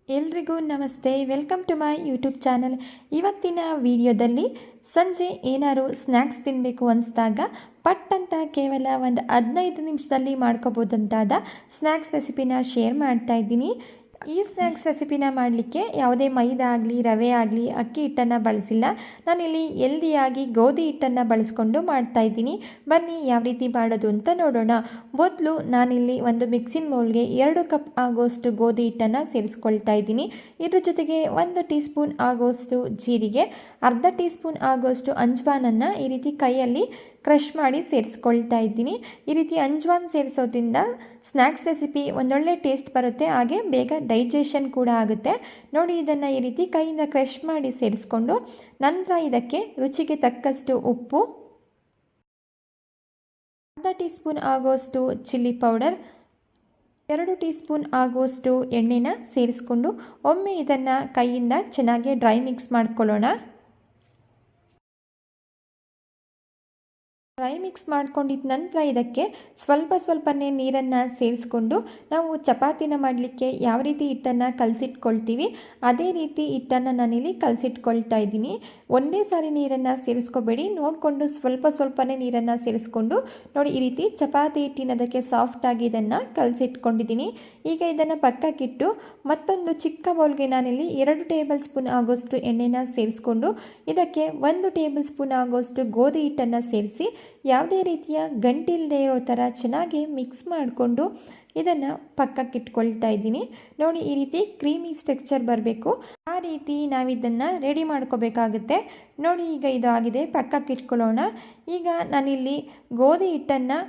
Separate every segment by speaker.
Speaker 1: ಎಲ್ರಿಗೂ ನಮಸ್ತೆ, welcome to my YouTube channel. ಇವತ್ತಿನ ವಿಡಿಯೋದಲ್ಲಿ ಸಂಜೆ ಏನಾದ್ರು ಸ್ನ್ಯಾಕ್ಸ್ ತಿನ್ನಬೇಕು ಅನಿಸಿದಾಗ ಪಟ್ ಅಂತ ಕೇವಲ ಒಂದು 15 ನಿಮಿಷದಲ್ಲಿ ಮಾಡ್ಕೋಬೋದಂತಾದ ಸ್ನ್ಯಾಕ್ಸ್ ರೆಸಿಪಿನ ಶೇರ್ ಮಾಡ್ತಾ ಇದ್ದೀನಿ. ಈ ಸ್ನ್ಯಾಕ್ಸ್ ರೆಸಿಪಿನ ಮಾಡಲಿಕ್ಕೆ ಯಾವುದೇ ಮೈದಾ ಆಗಲಿ, ರವೆ ಆಗಲಿ, ಅಕ್ಕಿ ಹಿಟ್ಟನ್ನು ಬಳಸಿಲ್ಲ. ನಾನಿಲ್ಲಿ ಹೆಲ್ದಿಯಾಗಿ ಗೋಧಿ ಹಿಟ್ಟನ್ನು ಬಳಸ್ಕೊಂಡು ಮಾಡ್ತಾಯಿದ್ದೀನಿ. ಬನ್ನಿ ಯಾವ ರೀತಿ ಮಾಡೋದು ಅಂತ ನೋಡೋಣ. ಮೊದಲು ನಾನಿಲ್ಲಿ ಒಂದು ಮಿಕ್ಸಿಂಗ್ ಬೌಲ್ಗೆ 2 ಕಪ್ ಆಗೋಷ್ಟು ಗೋಧಿ ಹಿಟ್ಟನ್ನು ಸೇರಿಸ್ಕೊಳ್ತಾ ಇದ್ದೀನಿ. ಇದ್ರ ಜೊತೆಗೆ 1 ಟೀ ಸ್ಪೂನ್ ಆಗೋಷ್ಟು ಜೀರಿಗೆ, ಅರ್ಧ ಟೀ ಸ್ಪೂನ್ ಆಗೋಷ್ಟು ಅಂಜವಾನನ್ನು ಈ ರೀತಿ ಕೈಯಲ್ಲಿ ಕ್ರಷ್ ಮಾಡಿ ಸೇರಿಸ್ಕೊಳ್ತಾ ಇದ್ದೀನಿ. ಈ ರೀತಿ ಅಂಜವಾನ್ ಸೇರಿಸೋದ್ರಿಂದ ಸ್ನ್ಯಾಕ್ಸ್ ರೆಸಿಪಿ ಒಂದೊಳ್ಳೆ ಟೇಸ್ಟ್ ಬರುತ್ತೆ, ಹಾಗೆ ಬೇಗ ಡೈಜೆಷನ್ ಕೂಡ ಆಗುತ್ತೆ. ನೋಡಿ, ಇದನ್ನು ಈ ರೀತಿ ಕೈಯಿಂದ ಕ್ರಷ್ ಮಾಡಿ ಸೇರಿಸ್ಕೊಂಡು ನಂತರ ಇದಕ್ಕೆ ರುಚಿಗೆ ತಕ್ಕಷ್ಟು ಉಪ್ಪು, ಅರ್ಧ ಟೀ ಸ್ಪೂನ್ ಆಗೋಷ್ಟು ಚಿಲ್ಲಿ ಪೌಡರ್, 2 ಟೀ ಸ್ಪೂನ್ ಆಗುವಷ್ಟು ಎಣ್ಣೆನ ಸೇರಿಸ್ಕೊಂಡು ಒಮ್ಮೆ ಇದನ್ನು ಕೈಯಿಂದ ಚೆನ್ನಾಗಿ ಡ್ರೈ ಮಿಕ್ಸ್ ಮಾಡ್ಕೊಳ್ಳೋಣ. ಡ್ರೈ ಮಿಕ್ಸ್ ಮಾಡ್ಕೊಂಡಿದ್ದ ನಂತರ ಇದಕ್ಕೆ ಸ್ವಲ್ಪನೇ ನೀರನ್ನು ಸೇರಿಸ್ಕೊಂಡು ನಾವು ಚಪಾತಿನ ಮಾಡಲಿಕ್ಕೆ ಯಾವ ರೀತಿ ಹಿಟ್ಟನ್ನು ಕಲಸಿಟ್ಕೊಳ್ತೀವಿ ಅದೇ ರೀತಿ ಹಿಟ್ಟನ್ನು ನಾನಿಲ್ಲಿ ಕಲಸಿಟ್ಕೊಳ್ತಾ ಇದ್ದೀನಿ. ಒಂದೇ ಸಾರಿ ನೀರನ್ನು ಸೇರಿಸ್ಕೋಬೇಡಿ, ನೋಡಿಕೊಂಡು ಸ್ವಲ್ಪನೇ ನೀರನ್ನು ಸೇರಿಸ್ಕೊಂಡು ನೋಡಿ, ಈ ರೀತಿ ಚಪಾತಿ ಹಿಟ್ಟಿನದಕ್ಕೆ ಸಾಫ್ಟಾಗಿ ಇದನ್ನು ಕಲಸಿಟ್ಕೊಂಡಿದ್ದೀನಿ. ಈಗ ಇದನ್ನು ಪಕ್ಕಕ್ಕಿಟ್ಟು ಮತ್ತೊಂದು ಚಿಕ್ಕ ಬೌಲ್ಗೆ ನಾನಿಲ್ಲಿ 2 ಟೇಬಲ್ ಸ್ಪೂನ್ ಆಗೋಷ್ಟು ಎಣ್ಣೆನ ಸೇರಿಸ್ಕೊಂಡು ಇದಕ್ಕೆ 1 ಟೇಬಲ್ ಸ್ಪೂನ್ ಆಗೋಷ್ಟು ಗೋಧಿ ಹಿಟ್ಟನ್ನು ಸೇರಿಸಿ ಯಾವುದೇ ರೀತಿಯ ಗಂಟಿಲ್ಲದೆ ಇರೋ ಥರ ಚೆನ್ನಾಗಿ ಮಿಕ್ಸ್ ಮಾಡಿಕೊಂಡು ಇದನ್ನು ಪಕ್ಕಕ್ಕೆ ಇಟ್ಕೊಳ್ತಾ ಇದ್ದೀನಿ. ನೋಡಿ, ಈ ರೀತಿ ಕ್ರೀಮಿ ಸ್ಟ್ರಕ್ಚರ್ ಬರಬೇಕು, ಆ ರೀತಿ ನಾವಿದನ್ನು ರೆಡಿ ಮಾಡ್ಕೋಬೇಕಾಗುತ್ತೆ. ನೋಡಿ, ಈಗ ಇದು ಆಗಿದೆ, ಪಕ್ಕಕ್ಕೆ ಇಟ್ಕೊಳ್ಳೋಣ. ಈಗ ನಾನಿಲ್ಲಿ ಗೋಧಿ ಹಿಟ್ಟನ್ನು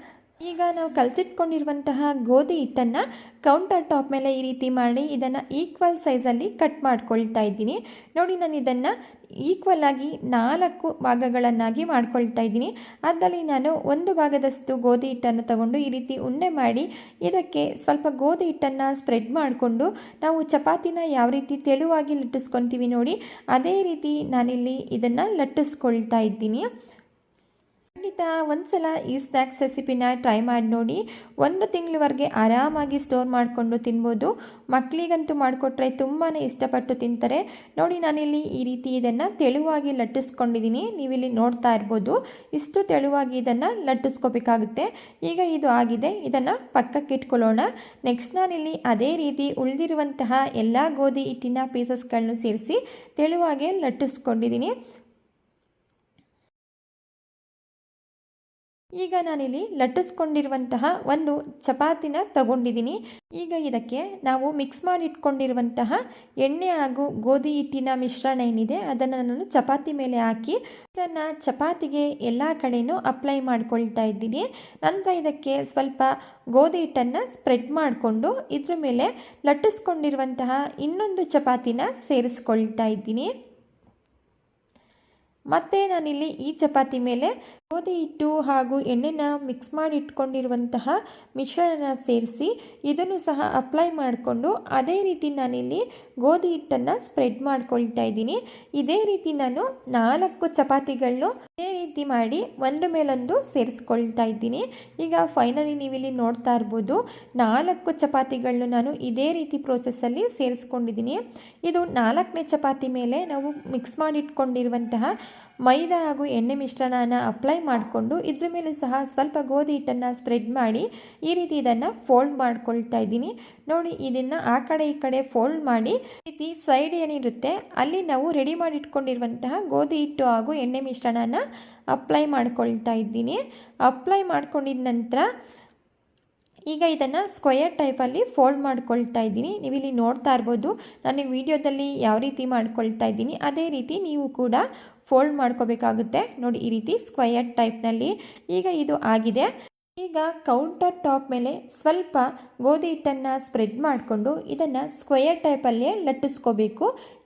Speaker 1: ನಾವು ಕಲಸಿಟ್ಕೊಂಡಿರುವಂತಹ ಗೋಧಿ ಹಿಟ್ಟನ್ನು ಕೌಂಟರ್ ಟಾಪ್ ಮೇಲೆ ಈ ರೀತಿ ಮಾಡಿ ಇದನ್ನು ಈಕ್ವಲ್ ಸೈಜಲ್ಲಿ ಕಟ್ ಮಾಡ್ಕೊಳ್ತಾ ಇದ್ದೀನಿ. ನೋಡಿ, ನಾನು ಇದನ್ನು ಈಕ್ವಲ್ ಆಗಿ 4 ಭಾಗಗಳನ್ನಾಗಿ ಮಾಡ್ಕೊಳ್ತಾ ಇದ್ದೀನಿ. ಅದರಲ್ಲಿ ನಾನು 1 ಭಾಗದಷ್ಟು ಗೋಧಿ ಹಿಟ್ಟನ್ನು ತಗೊಂಡು ಈ ರೀತಿ ಉಂಡೆ ಮಾಡಿ ಇದಕ್ಕೆ ಸ್ವಲ್ಪ ಗೋಧಿ ಹಿಟ್ಟನ್ನು ಸ್ಪ್ರೆಡ್ ಮಾಡಿಕೊಂಡು ನಾವು ಚಪಾತಿನ ಯಾವ ರೀತಿ ತೆಳುವಾಗಿ ಲಟ್ಟಿಸ್ಕೊತೀವಿ ನೋಡಿ, ಅದೇ ರೀತಿ ನಾನಿಲ್ಲಿ ಇದನ್ನು ಲಟ್ಟಿಸ್ಕೊಳ್ತಾ ಇದ್ದೀನಿ. ಖಂಡಿತ ಒಂದ್ಸಲ ಈ ಸ್ನ್ಯಾಕ್ಸ್ ರೆಸಿಪಿನ ಟ್ರೈ ಮಾಡಿ ನೋಡಿ. 1 ತಿಂಗಳವರೆಗೆ ಆರಾಮಾಗಿ ಸ್ಟೋರ್ ಮಾಡಿಕೊಂಡು ತಿನ್ಬೋದು. ಮಕ್ಕಳಿಗಂತೂ ಮಾಡಿಕೊಟ್ರೆ ತುಂಬಾ ಇಷ್ಟಪಟ್ಟು ತಿಂತಾರೆ. ನೋಡಿ, ನಾನಿಲ್ಲಿ ಈ ರೀತಿ ಇದನ್ನು ತೆಳುವಾಗಿ ಲಟ್ಟಿಸ್ಕೊಂಡಿದ್ದೀನಿ. ನೀವಿಲ್ಲಿ ನೋಡ್ತಾ ಇರ್ಬೋದು, ಇಷ್ಟು ತೆಳುವಾಗಿ ಇದನ್ನು ಲಟ್ಟಿಸ್ಕೋಬೇಕಾಗುತ್ತೆ. ಈಗ ಇದು ಆಗಿದೆ, ಇದನ್ನು ಪಕ್ಕಕ್ಕೆ ಇಟ್ಕೊಳ್ಳೋಣ. ನೆಕ್ಸ್ಟ್ ನಾನಿಲ್ಲಿ ಅದೇ ರೀತಿ ಉಳಿದಿರುವಂತಹ ಎಲ್ಲ ಗೋಧಿ ಹಿಟ್ಟಿನ ಪೀಸಸ್ಗಳನ್ನು ಸೇರಿಸಿ ತೆಳುವಾಗಿ ಲಟ್ಟಿಸ್ಕೊಂಡಿದ್ದೀನಿ. ಈಗ ನಾನಿಲ್ಲಿ ಲಟ್ಟಿಸ್ಕೊಂಡಿರುವಂತಹ ಒಂದು ಚಪಾತಿನ ತಗೊಂಡಿದ್ದೀನಿ. ಈಗ ಇದಕ್ಕೆ ನಾವು ಮಿಕ್ಸ್ ಮಾಡಿ ಇಟ್ಕೊಂಡಿರುವಂತಹ ಎಣ್ಣೆ ಹಾಗೂ ಗೋಧಿ ಹಿಟ್ಟಿನ ಮಿಶ್ರಣ ಏನಿದೆ ಅದನ್ನು ನಾನು ಚಪಾತಿ ಮೇಲೆ ಹಾಕಿ ಇದನ್ನು ಚಪಾತಿಗೆ ಎಲ್ಲ ಕಡೆಯೂ ಅಪ್ಲೈ ಮಾಡ್ಕೊಳ್ತಾ ಇದ್ದೀನಿ. ನಂತರ ಇದಕ್ಕೆ ಸ್ವಲ್ಪ ಗೋಧಿ ಹಿಟ್ಟನ್ನು ಸ್ಪ್ರೆಡ್ ಮಾಡಿಕೊಂಡು ಇದ್ರ ಮೇಲೆ ಲಟ್ಟಿಸ್ಕೊಂಡಿರುವಂತಹ ಇನ್ನೊಂದು ಚಪಾತಿನ ಸೇರಿಸ್ಕೊಳ್ತಾ ಇದ್ದೀನಿ. ಮತ್ತು ನಾನಿಲ್ಲಿ ಈ ಚಪಾತಿ ಮೇಲೆ ಗೋಧಿ ಹಿಟ್ಟು ಹಾಗೂ ಎಣ್ಣೆನ ಮಿಕ್ಸ್ ಮಾಡಿ ಇಟ್ಕೊಂಡಿರುವಂತಹ ಮಿಶ್ರಣನ ಸೇರಿಸಿ ಇದನ್ನು ಸಹ ಅಪ್ಲೈ ಮಾಡಿಕೊಂಡು ಅದೇ ರೀತಿ ನಾನಿಲ್ಲಿ ಗೋಧಿ ಹಿಟ್ಟನ್ನು ಸ್ಪ್ರೆಡ್ ಮಾಡ್ಕೊಳ್ತಾ ಇದ್ದೀನಿ. ಇದೇ ರೀತಿ ನಾನು 4 ಚಪಾತಿಗಳನ್ನು ಇದೇ ರೀತಿ ಮಾಡಿ ಒಂದ್ರ ಮೇಲೊಂದು ಸೇರಿಸ್ಕೊಳ್ತಾ ಇದ್ದೀನಿ. ಈಗ ಫೈನಲಿ ನೀವಿಲ್ಲಿ ನೋಡ್ತಾ ಇರ್ಬೋದು, 4 ಚಪಾತಿಗಳನ್ನು ನಾನು ಇದೇ ರೀತಿ ಪ್ರೋಸೆಸ್ಸಲ್ಲಿ ಸೇರಿಸ್ಕೊಂಡಿದ್ದೀನಿ. ಇದು 4ನೇ ಚಪಾತಿ ಮೇಲೆ ನಾವು ಮಿಕ್ಸ್ ಮಾಡಿ ಇಟ್ಕೊಂಡಿರುವಂತಹ ಮೈದಾ ಹಾಗೂ ಎಣ್ಣೆ ಮಿಶ್ರಣನ ಅಪ್ಲೈ ಮಾಡಿಕೊಂಡು ಇದ್ರ ಮೇಲೆ ಸಹ ಸ್ವಲ್ಪ ಗೋಧಿ ಹಿಟ್ಟನ್ನು ಸ್ಪ್ರೆಡ್ ಮಾಡಿ ಈ ರೀತಿ ಇದನ್ನು ಫೋಲ್ಡ್ ಮಾಡ್ಕೊಳ್ತಾ ಇದ್ದೀನಿ. ನೋಡಿ, ಇದನ್ನು ಆ ಕಡೆ ಈ ಕಡೆ ಫೋಲ್ಡ್ ಮಾಡಿ ಈ ರೀತಿ ಸೈಡ್ ಏನಿರುತ್ತೆ ಅಲ್ಲಿ ನಾವು ರೆಡಿ ಮಾಡಿ ಇಟ್ಕೊಂಡಿರುವಂತಹ ಗೋಧಿ ಹಿಟ್ಟು ಹಾಗೂ ಎಣ್ಣೆ ಮಿಶ್ರಣನ ಅಪ್ಲೈ ಮಾಡ್ಕೊಳ್ತಾ ಇದ್ದೀನಿ. ಅಪ್ಲೈ ಮಾಡ್ಕೊಂಡಿದ ನಂತರ ಈಗ ಇದನ್ನು ಸ್ಕ್ವಯರ್ ಟೈಪಲ್ಲಿ ಫೋಲ್ಡ್ ಮಾಡ್ಕೊಳ್ತಾ ಇದ್ದೀನಿ. ನೀವಿಲ್ಲಿ ನೋಡ್ತಾ ಇರ್ಬೋದು, ನಾನು ವಿಡಿಯೋದಲ್ಲಿ ಯಾವ ರೀತಿ ಮಾಡ್ಕೊಳ್ತಾ ಇದ್ದೀನಿ ಅದೇ ರೀತಿ ನೀವು ಕೂಡ ಫೋಲ್ಡ್ ಮಾಡ್ಕೋಬೇಕಾಗುತ್ತೆ. ನೋಡಿ, ಈ ರೀತಿ ಸ್ಕ್ವಯರ್ ಟೈಪ್ನಲ್ಲಿ ಈಗ ಇದು ಆಗಿದೆ. ಈಗ ಕೌಂಟರ್ ಟಾಪ್ ಮೇಲೆ ಸ್ವಲ್ಪ ಗೋಧಿ ಹಿಟ್ಟನ್ನು ಸ್ಪ್ರೆಡ್ ಮಾಡಿಕೊಂಡು ಇದನ್ನು ಸ್ಕ್ವಯರ್ ಟೈಪಲ್ಲೇ ಲಟ್ಟಿಸ್ಕೋಬೇಕು.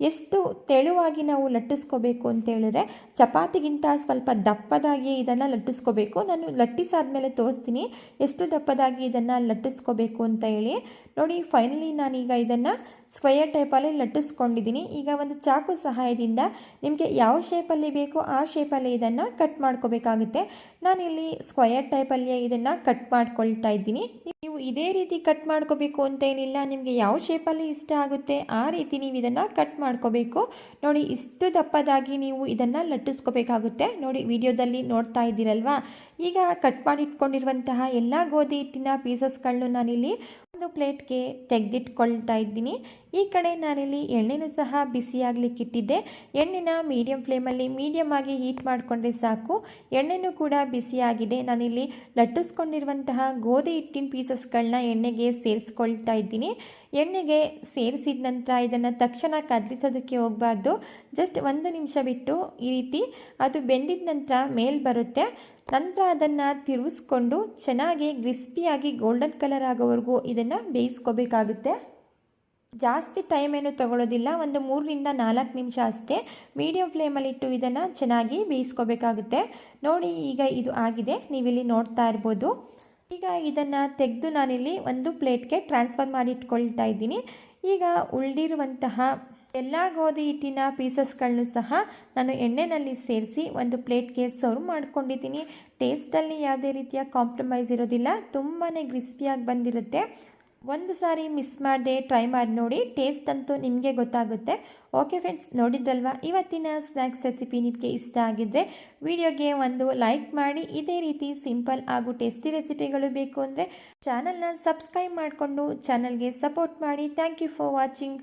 Speaker 1: ಎಷ್ಟು ತೆಳುವಾಗಿ ನಾವು ಲಟ್ಟಿಸ್ಕೋಬೇಕು ಅಂತ ಹೇಳಿದ್ರೆ ಚಪಾತಿಗಿಂತ ಸ್ವಲ್ಪ ದಪ್ಪದಾಗಿ ಇದನ್ನು ಲಟ್ಟಿಸ್ಕೋಬೇಕು. ನಾನು ಲಟ್ಟಿಸಾದ್ಮೇಲೆ ತೋರಿಸ್ತೀನಿ ಎಷ್ಟು ದಪ್ಪದಾಗಿ ಇದನ್ನು ಲಟ್ಟಿಸ್ಕೋಬೇಕು ಅಂತ ಹೇಳಿ. ನೋಡಿ ಫೈನಲಿ ನಾನೀಗ ಇದನ್ನು ಸ್ಕ್ವಯರ್ ಟೈಪಲ್ಲಿ ಲಟ್ಟಿಸ್ಕೊಂಡಿದ್ದೀನಿ. ಈಗ ಒಂದು ಚಾಕು ಸಹಾಯದಿಂದ ನಿಮಗೆ ಯಾವ ಶೇಪಲ್ಲಿ ಬೇಕೋ ಆ ಶೇಪಲ್ಲಿ ಇದನ್ನು ಕಟ್ ಮಾಡ್ಕೋಬೇಕಾಗುತ್ತೆ. ನಾನಿಲ್ಲಿ ಸ್ಕ್ವಯರ್ ಟೈಪಲ್ಲಿಯೇ ಇದನ್ನು ಕಟ್ ಮಾಡ್ಕೊಳ್ತಾ ಇದ್ದೀನಿ. ನೀವು ಇದೇ ರೀತಿ ಕಟ್ ಮಾಡ್ಕೋಬೇಕು ಅಂತ ಏನಿಲ್ಲ, ನಿಮಗೆ ಯಾವ ಶೇಪಲ್ಲಿ ಇಷ್ಟ ಆಗುತ್ತೆ ಆ ರೀತಿ ನೀವು ಇದನ್ನು ಕಟ್ ಮಾಡ್ಕೋಬೇಕು. ನೋಡಿ ಇಷ್ಟು ದಪ್ಪದಾಗಿ ನೀವು ಇದನ್ನು ಲಟ್ಟಿಸ್ಕೋಬೇಕಾಗುತ್ತೆ. ನೋಡಿ ವಿಡಿಯೋದಲ್ಲಿ ನೋಡ್ತಾ ಇದ್ದೀರಲ್ವಾ. ಈಗ ಕಟ್ ಮಾಡಿಟ್ಕೊಂಡಿರುವಂತಹ ಎಲ್ಲ ಗೋಧಿ ಹಿಟ್ಟಿನ ಪೀಸಸ್ಗಳನ್ನು ನಾನಿಲ್ಲಿ ಒಂದು ಪ್ಲೇಟ್ಗೆ ತೆಗೆದಿಟ್ಕೊಳ್ತಾ ಇದ್ದೀನಿ. ಈ ಕಡೆ ನಾನಿಲ್ಲಿ ಎಣ್ಣೆನೂ ಸಹ ಬಿಸಿಯಾಗಲಿಕ್ಕೆ ಇಟ್ಟಿದ್ದೆ. ಎಣ್ಣೆನ ಮೀಡಿಯಮ್ ಫ್ಲೇಮಲ್ಲಿ ಮೀಡಿಯಮ್ ಆಗಿ ಹೀಟ್ ಮಾಡಿಕೊಂಡ್ರೆ ಸಾಕು. ಎಣ್ಣೆನೂ ಕೂಡ ಬಿಸಿಯಾಗಿದೆ. ನಾನಿಲ್ಲಿ ಲಟ್ಟಿಸ್ಕೊಂಡಿರುವಂತಹ ಗೋಧಿ ಹಿಟ್ಟಿನ ಪೀಸಸ್ಗಳನ್ನ ಎಣ್ಣೆಗೆ ಸೇರಿಸ್ಕೊಳ್ತಾ ಇದ್ದೀನಿ. ಎಣ್ಣೆಗೆ ಸೇರಿಸಿದ ನಂತರ ಇದನ್ನು ತಕ್ಷಣ ಕದಲಿಸೋದಕ್ಕೆ ಹೋಗಬಾರ್ದು. ಜಸ್ಟ್ 1 ನಿಮಿಷ ಬಿಟ್ಟು ಈ ರೀತಿ ಅದು ಬೆಂದಿದ ನಂತರ ಮೇಲ್ ಬರುತ್ತೆ. ನಂತರ ಅದನ್ನು ತಿರುಗಿಸ್ಕೊಂಡು ಚೆನ್ನಾಗಿ ಕ್ರಿಸ್ಪಿಯಾಗಿ ಗೋಲ್ಡನ್ ಕಲರ್ ಆಗೋವರೆಗೂ ಇದನ್ನು ಬೇಯಿಸ್ಕೋಬೇಕಾಗುತ್ತೆ. ಜಾಸ್ತಿ ಟೈಮ್ ಏನು ತಗೊಳ್ಳೋದಿಲ್ಲ, ಒಂದು 3ರಿಂದ 4 ನಿಮಿಷ ಅಷ್ಟೇ. ಮೀಡಿಯಮ್ ಫ್ಲೇಮಲ್ಲಿಟ್ಟು ಇದನ್ನು ಚೆನ್ನಾಗಿ ಬೇಯಿಸ್ಕೋಬೇಕಾಗುತ್ತೆ. ನೋಡಿ ಈಗ ಇದು ಆಗಿದೆ, ನೀವಿಲ್ಲಿ ನೋಡ್ತಾ ಇರ್ಬೋದು. ಈಗ ಇದನ್ನು ತೆಗೆದು ನಾನಿಲ್ಲಿ ಒಂದು ಪ್ಲೇಟ್ಗೆ ಟ್ರಾನ್ಸ್ಫರ್ ಮಾಡಿ ಇಟ್ಕೊಳ್ತಾ ಇದ್ದೀನಿ. ಈಗ ಉಳಿದಿರುವಂತಹ ಎಲ್ಲ ಗೋಧಿ ಹಿಟ್ಟಿನ ಪೀಸಸ್ಗಳನ್ನು ಸಹ ನಾನು ಎಣ್ಣೆಯಲ್ಲಿ ಸೇರಿಸಿ ಒಂದು ಪ್ಲೇಟ್ಗೆ ಸರ್ವ್ ಮಾಡ್ಕೊಂಡಿದ್ದೀನಿ. ಟೇಸ್ಟಲ್ಲಿ ಯಾವುದೇ ರೀತಿಯ ಕಾಂಪ್ರಮೈಸ್ ಇರೋದಿಲ್ಲ, ತುಂಬಾ ಕ್ರಿಸ್ಪಿಯಾಗಿ ಬಂದಿರುತ್ತೆ. ಒಂದು ಸಾರಿ ಮಿಸ್ ಮಾಡದೆ ಟ್ರೈ ಮಾಡಿ ನೋಡಿ, ಟೇಸ್ಟ್ ಅಂತೂ ನಿಮಗೆ ಗೊತ್ತಾಗುತ್ತೆ. ಓಕೆ ಫ್ರೆಂಡ್ಸ್, ನೋಡಿದ್ರಲ್ವಾ ಇವತ್ತಿನ ಸ್ನ್ಯಾಕ್ಸ್ ರೆಸಿಪಿ ನಿಮಗೆ ಇಷ್ಟ ಆಗಿದ್ದರೆ ವಿಡಿಯೋಗೆ ಒಂದು ಲೈಕ್ ಮಾಡಿ. ಇದೇ ರೀತಿ ಸಿಂಪಲ್ ಹಾಗೂ ಟೇಸ್ಟಿ ರೆಸಿಪಿಗಳು ಬೇಕು ಅಂದರೆ ಚಾನಲ್ನ ಸಬ್ಸ್ಕ್ರೈಬ್ ಮಾಡಿಕೊಂಡು ಚಾನಲ್ಗೆ ಸಪೋರ್ಟ್ ಮಾಡಿ. Thank you for watching.